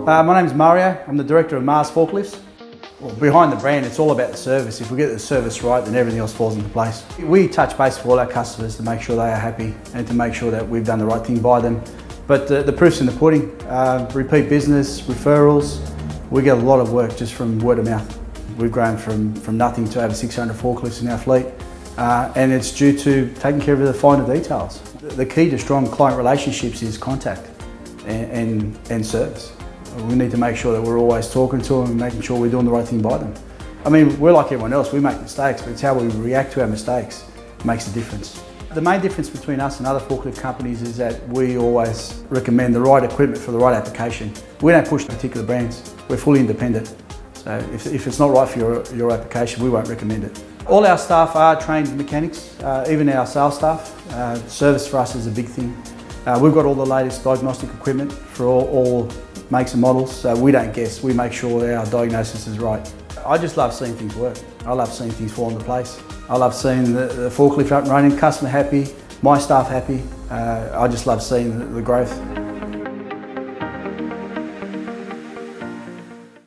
My name is Mario. I'm the director of MARS Forklifts. Well, behind the brand, it's all about the service. If we get the service right, then everything else falls into place. We touch base with all our customers to make sure they are happy and to make sure that we've done the right thing by them. But the proof's in the pudding. Repeat business, referrals. We get a lot of work just from word of mouth. We've grown from nothing to over 600 forklifts in our fleet. And it's due to taking care of the finer details. The key to strong client relationships is contact and service. We need to make sure that we're always talking to them and making sure we're doing the right thing by them. I mean, we're like everyone else, we make mistakes, but it's how we react to our mistakes that makes the difference. The main difference between us and other forklift companies is that we always recommend the right equipment for the right application. We don't push particular brands, we're fully independent. So if it's not right for your application, we won't recommend it. All our staff are trained mechanics, even our sales staff. Service for us is a big thing. We've got all the latest diagnostic equipment for all makes and models, so we don't guess, we make sure our diagnosis is right. I just love seeing things work. I love seeing things fall into place. I love seeing the forklift up and running, customer happy, my staff happy. I just love seeing the growth.